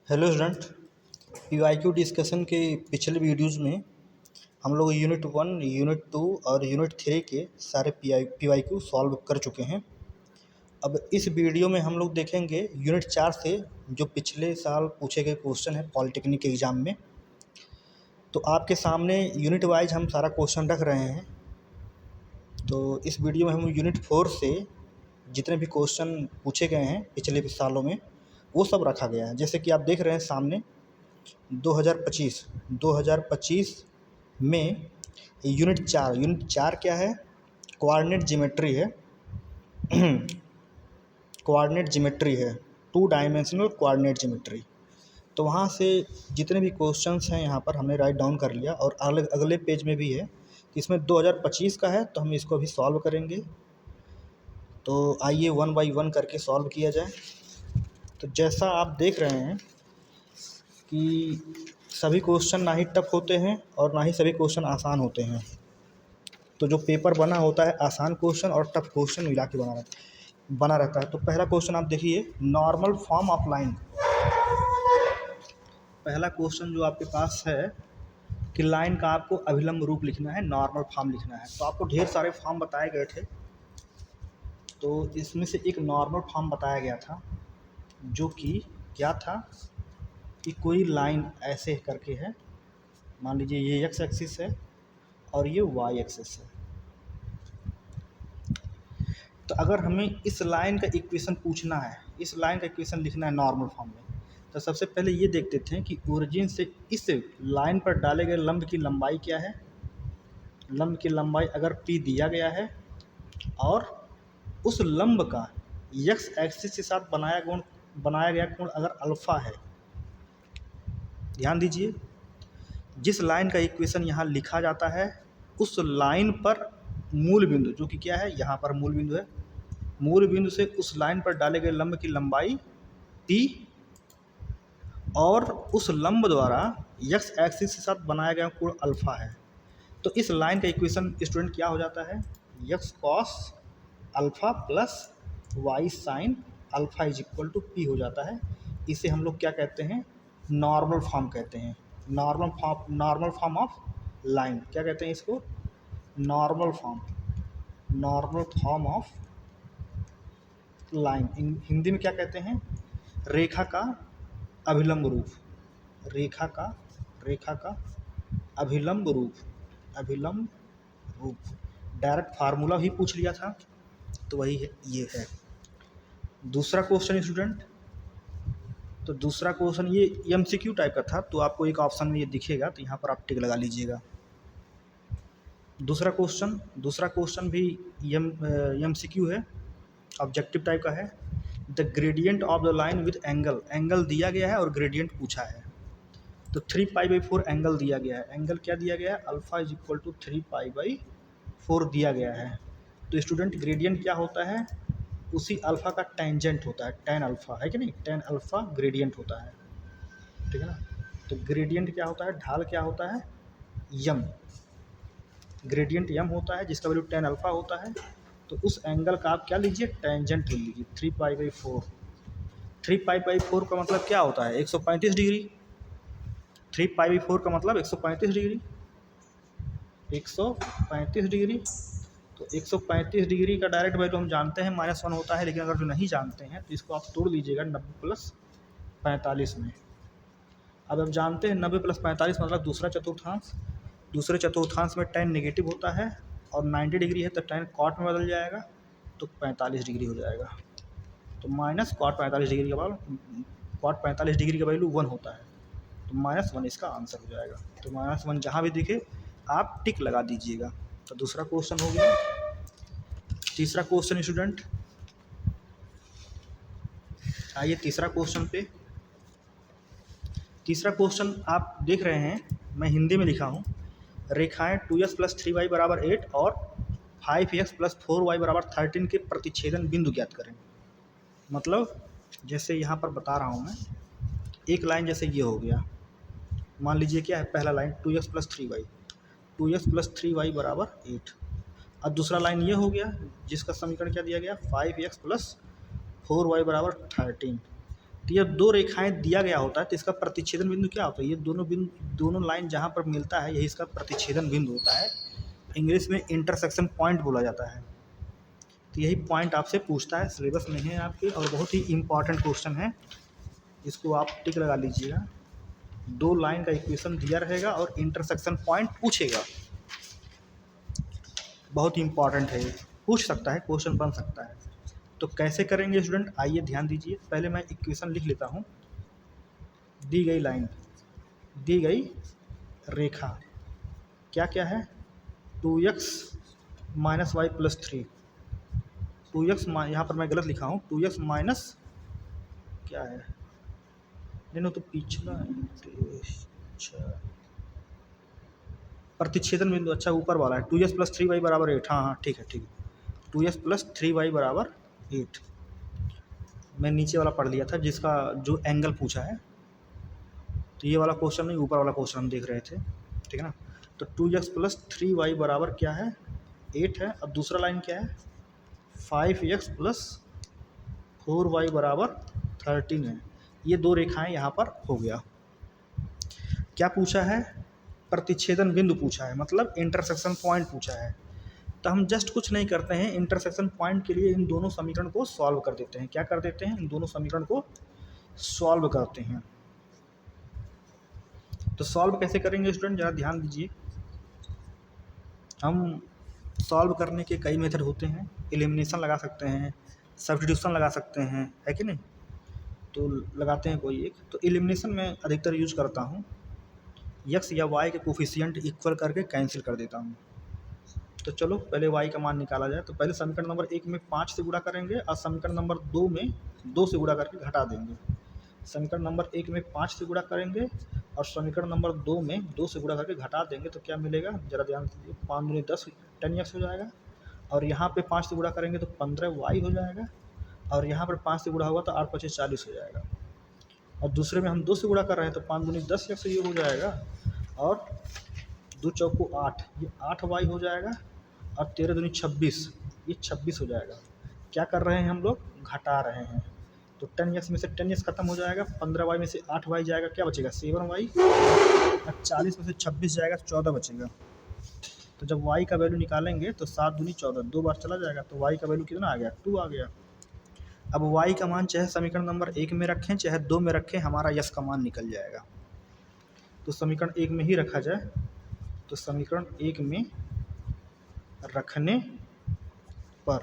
Hello student. PYQ discussion के पिछले videos में हम लोग यूनिट 1, यूनिट 2 और यूनिट 3 के सारे पीवाईक्यू सॉल्व कर चुके हैं। अब इस वीडियो में हम लोग देखेंगे यूनिट 4 से जो पिछले साल पूछे गए क्वेश्चन है पॉलिटेक्निक के एग्ज़ाम में। तो आपके सामने यूनिट वाइज हम सारा क्वेश्चन रख रहे हैं। तो इस वीडियो में हम यूनिट 4 से जितने भी क्वेश्चन पूछे गए हैं पिछले सालों में वो सब रखा गया है। जैसे कि आप देख रहे हैं सामने 2025 में यूनिट 4 क्या है? कोऑर्डिनेट ज्योमेट्री है। कोऑर्डिनेट ज्योमेट्री है, 2 डायमेंशनल कोऑर्डिनेट ज्योमेट्री। तो वहाँ से जितने भी क्वेश्चंस हैं यहाँ पर हमने राइट डाउन कर लिया और अगले पेज में भी है। इसमें 2025 का है तो हम इसको अभी सॉल्व करेंगे। तो आइए वन बाय वन करके सॉल्व किया जाए। तो जैसा आप देख रहे हैं कि सभी क्वेश्चन ना ही टफ होते हैं और ना ही सभी क्वेश्चन आसान होते हैं। तो जो पेपर बना होता है आसान क्वेश्चन और टफ क्वेश्चन मिला के बना रहता है। तो पहला क्वेश्चन आप देखिए, नॉर्मल फॉर्म ऑफ लाइन। पहला क्वेश्चन जो आपके पास है कि लाइन का आपको अभिलंब रूप लिखना है, नॉर्मल फॉर्म लिखना है। तो आपको ढेर सारे फॉर्म बताए गए थे, तो इसमें से एक नॉर्मल फॉर्म बताया गया था जो कि क्या था कि कोई लाइन ऐसे करके है, मान लीजिए ये एक्स एक्सिस है और ये वाई एक्सिस है। तो अगर हमें इस लाइन का इक्वेशन पूछना है, इस लाइन का इक्वेशन लिखना है नॉर्मल फॉर्म में, तो सबसे पहले ये देखते थे कि ओरिजिन से इस लाइन पर डाले गए लंब की लंबाई क्या है। लंब की लंबाई अगर p दिया गया है और उस लंब का x एक्सिस के साथ बनाया गया कोण अगर अल्फ़ा है। ध्यान दीजिए, जिस लाइन का इक्वेशन यहाँ लिखा जाता है उस लाइन पर मूल बिंदु, जो कि क्या है यहाँ पर मूल बिंदु है, मूल बिंदु से उस लाइन पर डाले गए लंब की लंबाई p और उस लंब द्वारा x एक्सिस के साथ बनाया गया कोण अल्फ़ा है। तो इस लाइन का इक्वेशन स्टूडेंट क्या हो जाता है, x cos alpha plus y sine alpha is equal to p हो जाता है। इसे हम लोग क्या कहते हैं, नॉर्मल फॉर्म कहते हैं। नॉर्मल फॉर्म ऑफ लाइन क्या कहते हैं इसको, normal form of line. Hindi में क्या कहते हैं, रेखा का अभिलंब रूप। रेखा का अभिलंब रूप। डायरेक्ट फार्मूला भी पूछ लिया था, तो वही है, ये है। दूसरा क्वेश्चन स्टूडेंट, तो दूसरा क्वेश्चन ये एमसीक्यू टाइप का था, तो आपको एक ऑप्शन में ये दिखेगा, तो यहाँ पर आप टिक लगा लीजिएगा। दूसरा क्वेश्चन भी एमसीक्यू है, ऑब्जेक्टिव टाइप का है। The gradient of the line with angle दिया गया है और ग्रेडियंट पूछा है। तो 3π/4 एंगल दिया गया है। एंगल क्या दिया गया है, अल्फ़ा इज इक्वल टू 3π/4 दिया गया है। तो स्टूडेंट ग्रेडियंट क्या होता है, उसी अल्फ़ा का टेंजेंट होता है, टेन अल्फ़ा है कि नहीं, टेन अल्फ़ा ग्रेडियंट होता है, ठीक है ना। तो ग्रेडियंट क्या होता है, ढाल क्या होता है, यम। ग्रेडियंट यम होता है जिसका वैल्यू टेन अल्फ़ा होता है। तो उस एंगल का आप क्या लीजिए, टेंजेंट ले लीजिए 3π/4। 3π/4 का मतलब क्या होता है, 135 डिग्री। 3π/4 का मतलब 135 डिग्री। 135 डिग्री। तो 135 डिग्री का डायरेक्ट वैल्यू हम जानते हैं -1 होता है, लेकिन अगर जो नहीं जानते हैं तो इसको आप तोड़ लीजिएगा 90 + 45 में। अब आप जानते हैं 90 + 45 मतलब दूसरा चतुर्थांश। दूसरे चतुर्थांश में tan नेगेटिव होता है और 90 डिग्री है तो tan cot में बदल जाएगा, तो 45 डिग्री हो जाएगा। तो -cot 45 डिग्री का cot 45 डिग्री का वैल्यू 1 होता है, तो -1 इसका आंसर हो जाएगा। तो -1 जहाँ भी दिखे आप टिक लगा दीजिएगा। तो दूसरा क्वेश्चन हो गया। तीसरा क्वेश्चन स्टूडेंट, आइए तीसरा क्वेश्चन पे। तीसरा क्वेश्चन आप देख रहे हैं, मैं हिंदी में लिखा हूँ। रेखाएं 2x + 3y = 8 और 5x + 4y = 13 के प्रतिच्छेदन बिंदु ज्ञात करें। मतलब जैसे यहाँ पर बता रहा हूँ मैं, एक लाइन जैसे ये हो गया, मान लीजिए क्या है, पहला line 2x + 3y, 2x + 3y = 8। और दूसरा लाइन ये हो गया जिसका समीकरण क्या दिया गया, 5x + 4y = 13। तो ये दो रेखाएं दिया गया होता है तो इसका प्रतिच्छेदन बिंदु क्या होता है? ये दोनों लाइन जहाँ पर मिलता है यही इसका प्रतिच्छेदन बिंदु होता है। इंग्लिश में इंटरसेक्शन पॉइंट बोला जाता है। तो यही पॉइंट आपसे पूछता है, सिलेबस में है आपके, और बहुत ही इम्पॉर्टेंट क्वेश्चन है, इसको आप टिक लगा लीजिएगा। दो लाइन का इक्वेशन दिया रहेगा और इंटरसेक्शन पॉइंट पूछेगा, बहुत ही इंपॉर्टेंट है, पूछ सकता है, क्वेश्चन बन सकता है। तो कैसे करेंगे स्टूडेंट, आइए ध्यान दीजिए। पहले मैं इक्वेशन लिख लेता हूँ। दी गई लाइन, दी गई रेखा क्या क्या है? 2x minus Y plus 3, 2x, यहाँ पर मैं गलत लिखा हूँ, 2x माइनस क्या है, नहीं तो पिछला प्रतिच्छेदन बिंदु, अच्छा ऊपर वाला है, 2x प्लस 3y बराबर 8। हाँ ठीक है, 2x प्लस 3y बराबर 8। मैं नीचे वाला पढ़ लिया था जिसका जो एंगल पूछा है, तो ये वाला क्वेश्चन नहीं, ऊपर वाला क्वेश्चन हम देख रहे थे, ठीक है ना। तो 2x प्लस 3y बराबर क्या है? 8 है। अब दूसरा लाइन क्या है? 5x प्लस 4y बराबर 13 है। ये दो रेखाएं यहाँ पर हो गया। क्या पूछा है? प्रतिच्छेदन बिंदु पूछा है, मतलब इंटरसेक्शन पॉइंट पूछा है। तो हम जस्ट कुछ नहीं करते हैं, इंटरसेक्शन पॉइंट के लिए इन दोनों समीकरण को सॉल्व कर देते हैं। क्या कर देते हैं? इन दोनों समीकरण को सॉल्व करते हैं। तो सॉल्व कैसे करेंगे स्टूडेंट, ज़रा ध्यान दीजिए। हम सॉल्व करने के कई मेथड होते हैं। एलिमिनेशन लगा सकते हैं, सब्स्टिट्यूशन लगा सकते हैं, है कि नहीं? तो लगाते हैं कोई एक। तो एलिमिनेशन में अधिकतर यूज करता हूँ, x या y के कोफिशिएंट इक्वल करके कैंसिल कर देता हूँ। तो चलो पहले y का मान निकाला जाए। तो पहले समीकरण नंबर 1 में 5 से गुणा करेंगे और समीकरण नंबर 2 में 2 से गुणा करके घटा देंगे। समीकरण नंबर 1 में 5 से गुणा करेंगे और समीकरण नंबर 2 में 2 से गुणा करके घटा देंगे तो क्या मिलेगा, ज़रा ध्यान दीजिए। 5 दूनी 10, 10x हो जाएगा। और यहाँ पे 5 से गुणा करेंगे तो 15y हो जाएगा। और यहाँ पर 5 से गुणा होगा तो 8 × 5 = 40 हो जाएगा। और दूसरे में हम 2 से गुणा कर रहे हैं तो 5 दूनी 10x ये हो जाएगा। और 2 चौको 8, ये 8y हो जाएगा। और 13 दूनी 26, ये 26 हो जाएगा। क्या कर रहे हैं हम लोग? घटा रहे हैं। तो 10x में से 10x खत्म हो जाएगा, 15y में से 8y जाएगा, क्या बचेगा? 7y। और 40 में से 26 जाएगा, 14 बचेगा। तो जब y का वैल्यू निकालेंगे तो 7 दूनी 14, 2 बार चला जाएगा, तो y का वैल्यू कितना आ गया? 2 आ गया। अब y का मान चाहे समीकरण नंबर 1 में रखें चाहे 2 में रखें, हमारा यस का मान निकल जाएगा। तो समीकरण 1 में ही रखा जाए। तो समीकरण 1 में रखने पर,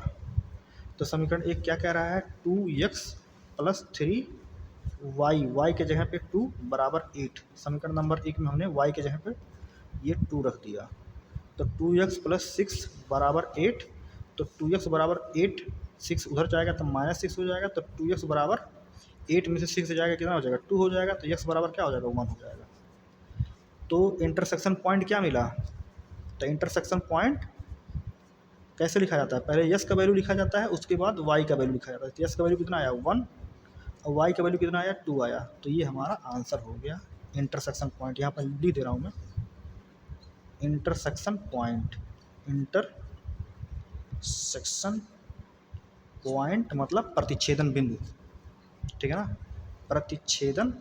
तो समीकरण 1 क्या कह रहा है? 2x प्लस 3y, y के जगह पे 2 बराबर 8। समीकरण नंबर 1 में हमने y के जगह पे ये 2 रख दिया। तो 2x प्लस 6 बराबर 8। तो 2x बराबर 8, 6 उधर जाएगा तो -6 हो जाएगा। तो 2x बराबर 8 में से 6 जाएगा, कितना हो जाएगा? 2 हो जाएगा। तो x बराबर क्या हो जाएगा? 1 हो जाएगा। तो इंटरसेक्शन पॉइंट क्या मिला? तो इंटरसेक्शन पॉइंट कैसे लिखा जाता है? पहले यस का वैल्यू लिखा जाता है, उसके बाद वाई का वैल्यू लिखा जाता है। तो यस का वैल्यू कितना आया? 1। और वाई का वैल्यू कितना आया? 2 आया। तो ये हमारा आंसर हो गया इंटरसेक्शन पॉइंट। यहाँ पर लिख दे रहा हूँ मैं, इंटरसेक्शन पॉइंट। इंटरसेक्शन पॉइंट मतलब प्रतिच्छेदन बिंदु, ठीक है ना? प्रतिच्छेदन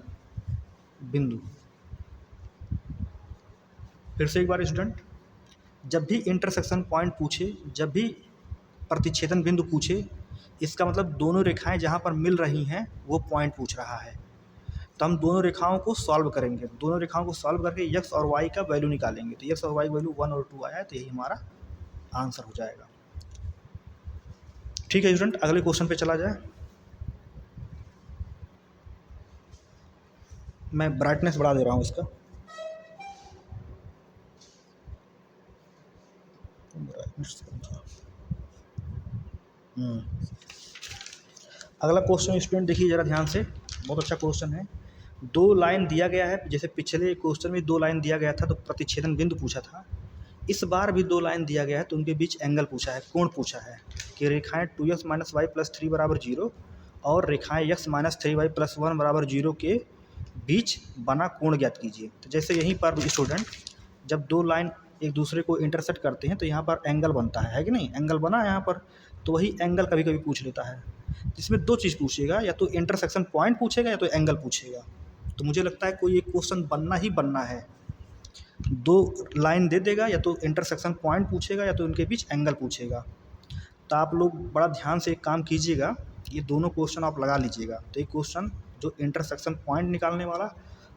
बिंदु। फिर से एक बार स्टूडेंट, जब भी इंटरसेक्शन पॉइंट पूछे, जब भी प्रतिच्छेदन बिंदु पूछे, इसका मतलब दोनों रेखाएं जहां पर मिल रही हैं वो पॉइंट पूछ रहा है। तो हम दोनों रेखाओं को सॉल्व करेंगे, दोनों रेखाओं को सॉल्व करके x और y का वैल्यू निकालेंगे। तो x और y वैल्यू 1 और 2 आया है, तो यही हमारा आंसर हो जाएगा। ठीक है स्टूडेंट, अगले क्वेश्चन पे चला जाए। मैं ब्राइटनेस बढ़ा दे रहा हूँ इसका। अगला क्वेश्चन स्टूडेंट देखिए ज़रा ध्यान से, बहुत अच्छा क्वेश्चन है। 2 लाइन दिया गया है, जैसे पिछले क्वेश्चन में 2 लाइन दिया गया था तो प्रतिच्छेदन बिंदु पूछा था। इस बार भी 2 लाइन दिया गया है तो उनके बीच एंगल पूछा है, कोण पूछा है कि रेखाएं 2x माइनस वाई प्लस 3 बराबर 0 और रेखाएं x माइनस 3y प्लस 1 बराबर 0 के बीच बना कोण ज्ञात कीजिए। तो जैसे यहीं पर स्टूडेंट जब 2 लाइन एक दूसरे को इंटरसेक्ट करते हैं तो यहाँ पर एंगल बनता है कि नहीं? एंगल बना है यहाँ पर, तो वही एंगल कभी कभी पूछ लेता है। जिसमें दो चीज़ पूछेगा, या तो इंटरसेक्शन पॉइंट पूछेगा या तो एंगल पूछेगा। तो मुझे लगता है कोई एक क्वेश्चन बनना ही बनना है, दो लाइन दे देगा, या तो इंटरसेक्शन पॉइंट पूछेगा या तो इनके बीच एंगल पूछेगा। तो आप लोग बड़ा ध्यान से एक काम कीजिएगा, ये दोनों क्वेश्चन आप लगा लीजिएगा। तो एक क्वेश्चन जो इंटरसेक्शन पॉइंट निकालने वाला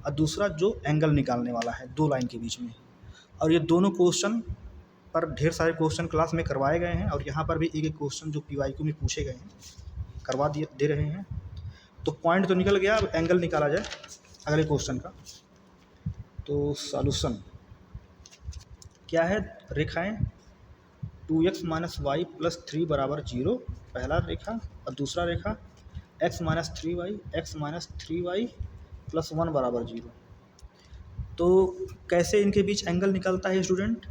और दूसरा जो एंगल निकालने वाला है दो लाइन के बीच में। और ये दोनों क्वेश्चन पर ढेर सारे क्वेश्चन क्लास में करवाए गए हैं, और यहाँ पर भी एक एक क्वेश्चन जो PYQ में पूछे गए हैं करवा दे रहे हैं। तो पॉइंट तो निकल गया, अब एंगल निकाला जाए अगले क्वेश्चन का। तो सॉल्यूशन क्या है, रेखाएं 2x - y + 3 = 0 पहला रेखा, और दूसरा रेखा x - 3y + 1 = 0। तो कैसे इनके बीच एंगल निकलता है स्टूडेंट?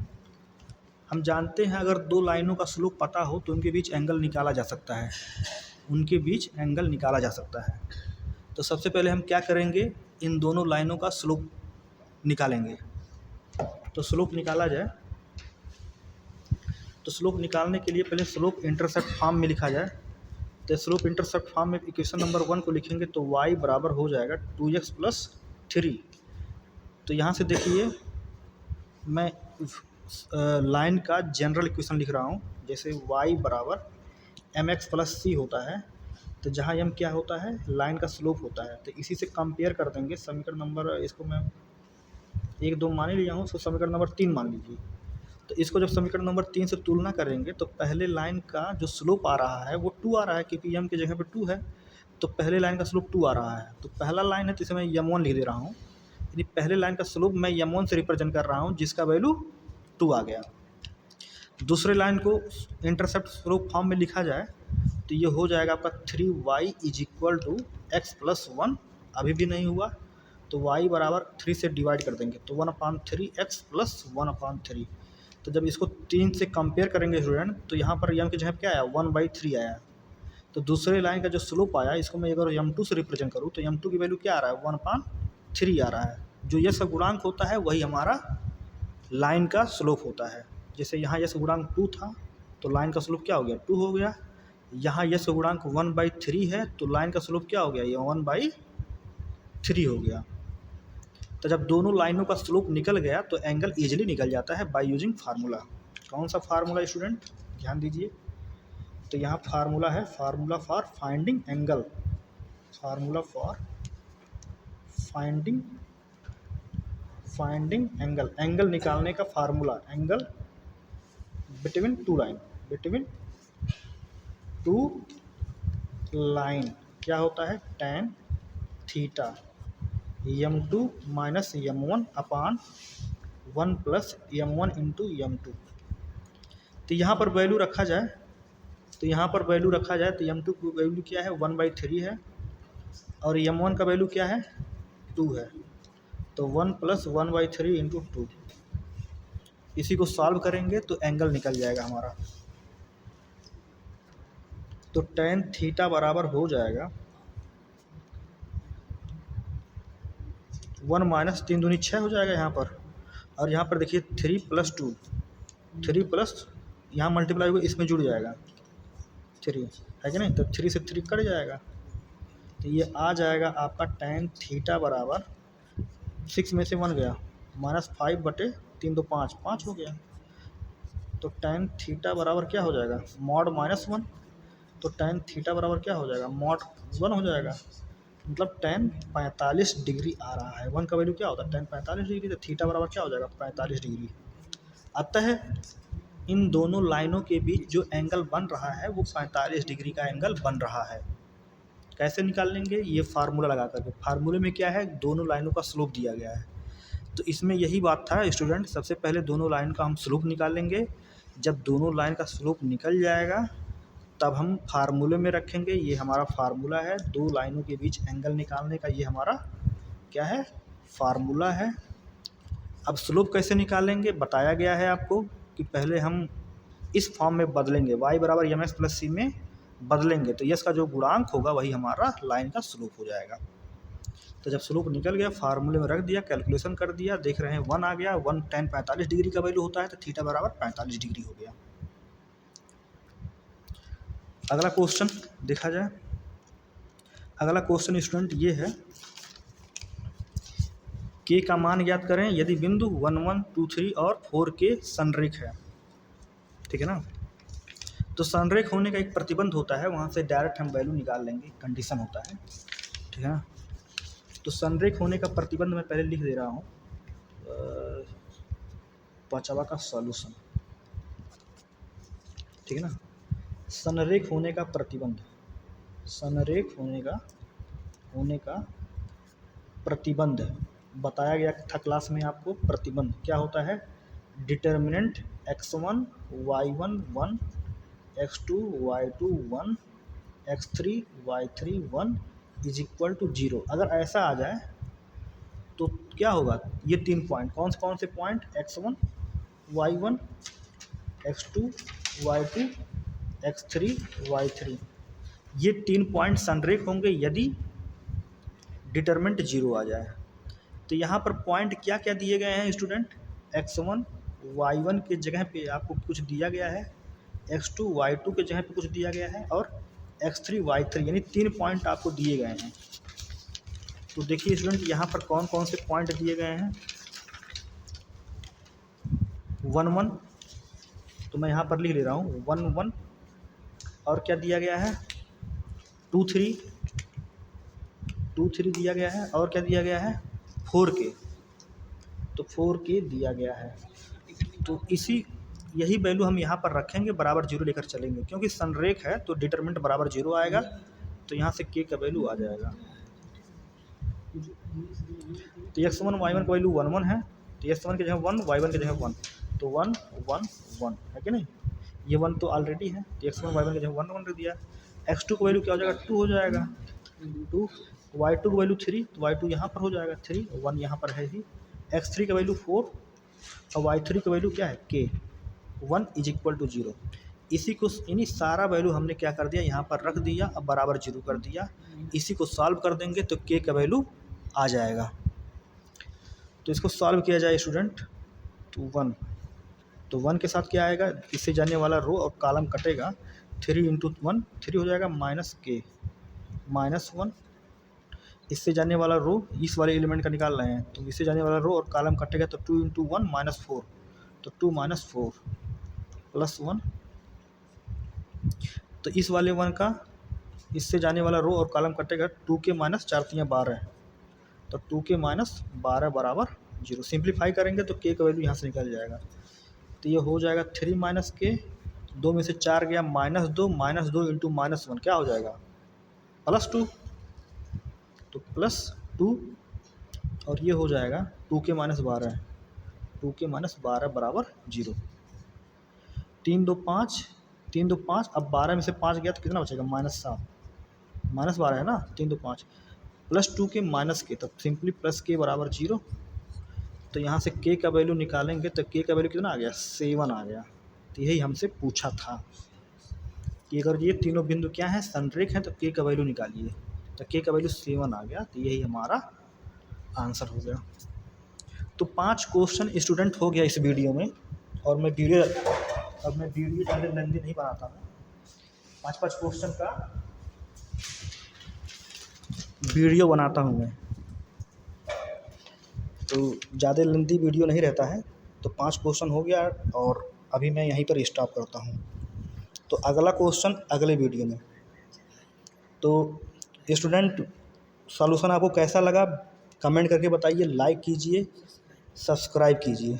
हम जानते हैं अगर दो लाइनों का स्लोप पता हो तो उनके बीच एंगल निकाला जा सकता है, उनके बीच एंगल निकाला जा सकता है। तो सबसे पहले हम क्या करेंगे, इन दोनों लाइनों का स्लोप निकालेंगे। तो स्लोप निकाला जाए, तो स्लोप निकालने के लिए पहले स्लोप इंटरसेप्ट फॉर्म में लिखा जाए। तो स्लोप इंटरसेप्ट फॉर्म में इक्वेशन नंबर 1 को लिखेंगे तो y बराबर हो जाएगा 2x + 3। तो यहाँ से देखिए मैं लाइन का जनरल इक्वेशन लिख रहा हूँ, जैसे y बराबर mx + c होता है, तो जहाँ m क्या होता है, लाइन का स्लोप होता है। तो इसी से कंपेयर कर देंगे समीकरण नंबर, इसको मैं 1 2 मान ही लिया हूँ, तो समीकरण नंबर 3 मान लीजिए। तो इसको जब समीकरण नंबर 3 से तुलना करेंगे तो पहले लाइन का जो स्लोप आ रहा है वो 2 आ रहा है, क्योंकि m की जगह पे 2 है, तो पहले लाइन का स्लोप 2 आ रहा है। तो पहला लाइन है तो इसे मैं m1 लिख दे रहा हूँ, यानी पहले लाइन का स्लोप मैं m1 से रिप्रेजेंट कर रहा हूँ, जिसका वैल्यू 2 आ गया। दूसरे लाइन को इंटरसेप्ट स्लोप फॉर्म में लिखा जाए तो ये हो जाएगा आपका 3y = x + 1, अभी भी नहीं हुआ, तो y बराबर 3 से डिवाइड कर देंगे, तो 1/3 x + 1/3। तो जब इसको 3 से कंपेयर करेंगे स्टूडेंट, तो यहाँ पर m की जगह क्या आया, 1/3 आया। तो दूसरे लाइन का जो स्लोप आया, इसको मैं अगर m2 से रिप्रेजेंट करूँ तो m2 की वैल्यू क्या आ रहा है, 1/3 आ रहा है। जो यश का गुणांक होता है वही हमारा लाइन का स्लोप होता है। जैसे यहाँ यश गुणांक 2 था तो लाइन का स्लोप क्या हो गया, 2 हो गया। यहाँ यश गुणांक 1/3 है तो लाइन का स्लोप क्या हो गया, ये 1/3 हो गया। तो जब दोनों लाइनों का स्लोप निकल गया तो एंगल ईजिली निकल जाता है बाय यूजिंग फार्मूला। कौन सा फार्मूला स्टूडेंट, ध्यान दीजिए। तो यहाँ फार्मूला है, formula for finding angle, formula for finding angle, angle निकालने का formula, angle between two line, between two line क्या होता है, tan थीटा m2 - m1 अपान 1 + m1 × m2। तो यहाँ पर वैल्यू रखा जाए, तो यहाँ पर वैल्यू रखा जाए तो m2 की वैल्यू क्या है, 1/3 है, और m1 का वैल्यू क्या है, 2 है। तो 1 + 1/3 × 2, इसी को सॉल्व करेंगे तो एंगल निकल जाएगा हमारा। तो tan थीटा बराबर हो जाएगा 1 - 3 दूनी 6 हो जाएगा यहाँ पर, और यहाँ पर देखिए 3 + 2, 3 प्लस यहाँ मल्टीप्लाई हुआ इसमें जुड़ जाएगा 3 है कि नहीं, तो 3 से 3 कट जाएगा, तो ये आ जाएगा आपका tan थीटा बराबर 6 में से 1 गया, -5/3 तो 5 हो गया। तो tan थीटा बराबर क्या हो जाएगा, mod -1, तो tan थीटा बराबर क्या हो जाएगा, mod 1 हो जाएगा, मतलब tan 45 डिग्री आ रहा है। 1 का वैल्यू क्या होता है, tan 45 डिग्री, तो थीटा बराबर क्या हो जाएगा, 45 डिग्री। अतः इन दोनों लाइनों के बीच जो एंगल बन रहा है वो 45 डिग्री का एंगल बन रहा है। कैसे निकाल लेंगे, ये फार्मूला लगा करके। फार्मूले में क्या है, दोनों लाइनों का स्लोप दिया गया है, तो इसमें यही बात था स्टूडेंट, सबसे पहले दोनों लाइन का हम स्लोप निकालेंगे। जब दोनों लाइन का स्लोप निकल जाएगा तब हम फार्मूले में रखेंगे, ये हमारा फार्मूला है, दो लाइनों के बीच एंगल निकालने का, ये हमारा क्या है, फार्मूला है। अब स्लोप कैसे निकालेंगे बताया गया है आपको कि पहले हम इस फॉर्म में बदलेंगे, y बराबर mx + c में बदलेंगे, तो यस का जो गुणांक होगा वही हमारा लाइन का स्लोप हो जाएगा। तो जब स्लोप निकल गया फार्मूले में रख दिया, कैलकुलेशन कर दिया, देख रहे हैं 1 आ गया, 1 tan 45 डिग्री का वैल्यू होता है, तो थीटा बराबर 45 डिग्री हो गया। अगला क्वेश्चन देखा जाए। अगला क्वेश्चन स्टूडेंट ये है, के का मान ज्ञात करें यदि बिंदु 1 1 2 3 और 4 के संरेख है। ठीक है ना। तो संरेख होने का एक प्रतिबंध होता है, वहाँ से डायरेक्ट हम वैल्यू निकाल लेंगे, कंडीशन होता है। ठीक है ना। तो संरेख होने का प्रतिबंध मैं पहले लिख दे रहा हूँ, 5वां का सॉल्यूशन। ठीक है ना। संरेख होने का प्रतिबंध, संरेख होने का प्रतिबंध बताया गया था क्लास में आपको। प्रतिबंध क्या होता है, determinant x1 y1 1 x2 y2 1 x3 y3 1 is equal to 0। अगर ऐसा आ जाए तो क्या होगा, ये 3 पॉइंट कौन से point, x1 y1 x2 y2 x3 y3, ये 3 पॉइंट संरेख होंगे यदि डिटरमिनेंट 0 आ जाए। तो यहाँ पर पॉइंट क्या क्या दिए गए हैं स्टूडेंट, x1 y1 के जगह पे आपको कुछ दिया गया है, x2 y2 के जगह पे कुछ दिया गया है, और x3 y3, यानी 3 पॉइंट आपको दिए गए हैं। तो देखिए स्टूडेंट यहाँ पर कौन कौन से पॉइंट दिए गए हैं। 1 1, तो मैं यहाँ पर लिख ले रहा हूँ 1 1, और क्या दिया गया है 2 3 दिया गया है, और क्या दिया गया है 4K, तो 4K दिया गया है। तो यही वैल्यू हम यहाँ पर रखेंगे, बराबर 0 लेकर चलेंगे, क्योंकि संरेख है तो डिटरमिनेंट बराबर 0 आएगा, तो यहाँ से K का वैल्यू आ जाएगा। तो x1 y1 का वैल्यू 1 1 है, तो x1 की जगह 1 y1 की जगह 1, तो 1 1 1 है कि नहीं, ये 1 तो ऑलरेडी है, तो x1 y1 की जगह 1 1 रख दिया। x2 का वैल्यू क्या हो जाएगा 2 हो जाएगा, 2, y2 का वैल्यू 3, तो y2 यहाँ पर हो जाएगा 3, 1 यहाँ पर है ही। x3 का वैल्यू 4 और y3 का वैल्यू क्या है k, 1 इज इक्वल टू 0। इसी को यानी सारा वैल्यू हमने क्या कर दिया यहाँ पर रख दिया, अब बराबर 0 कर दिया। इसी को सॉल्व कर देंगे तो k का वैल्यू आ जाएगा। तो इसको सॉल्व किया जाए स्टूडेंट, तो 1, तो 1 के साथ क्या आएगा, इससे जाने वाला रो और कॉलम कटेगा, 3 × 1 3 हो जाएगा, माइनस k माइनस 1, इससे जाने वाला रो इस वाले एलिमेंट का निकाल रहे हैं, तो इससे जाने वाला रो और कॉलम कटेगा, तो 2 × 1 -4, तो 2 - 4 प्लस 1, तो इस वाले 1 का इससे जाने वाला रो और कॉलम कटेगा, 2k - 4 × 12, तो 2k - 12 बराबर 0। सिंप्लीफाई करेंगे तो k का वैल्यू यहाँ से निकल जाएगा, तो ये हो जाएगा 3 - k, 2 में से 4 गया -2 × -1 क्या हो जाएगा +2, तो +2, और ये हो जाएगा 2k - 12, 2k - 12 बराबर 0। 3 2 5, अब 12 में से 5 गया तो कितना बचेगा -7, -12 है ना, 3 2 5 +2k -k, तब सिंपली +k बराबर 0। तो यहाँ से k का वैल्यू निकालेंगे तो k का वैल्यू कितना आ गया 7 आ गया। तो यही हमसे पूछा था कि अगर ये तीनों बिंदु क्या है संरेख हैं तो k का वैल्यू निकालिए, तो k का वैल्यू 7 आ गया, तो यही हमारा आंसर हो गया। तो 5 क्वेश्चन स्टूडेंट हो गया इस वीडियो में, और मैं वीडियो ज़्यादा लेंथी नहीं बनाता हूँ, 5 क्वेश्चन का वीडियो बनाता हूँ मैं, तो ज़्यादा लेंथी वीडियो नहीं रहता है। तो 5 क्वेश्चन हो गया, और अभी मैं यहीं पर स्टॉप करता हूँ। तो अगला क्वेश्चन अगले वीडियो में। तो स्टूडेंट सॉल्यूशन आपको कैसा लगा कमेंट करके बताइए, लाइक कीजिए, सब्सक्राइब कीजिए।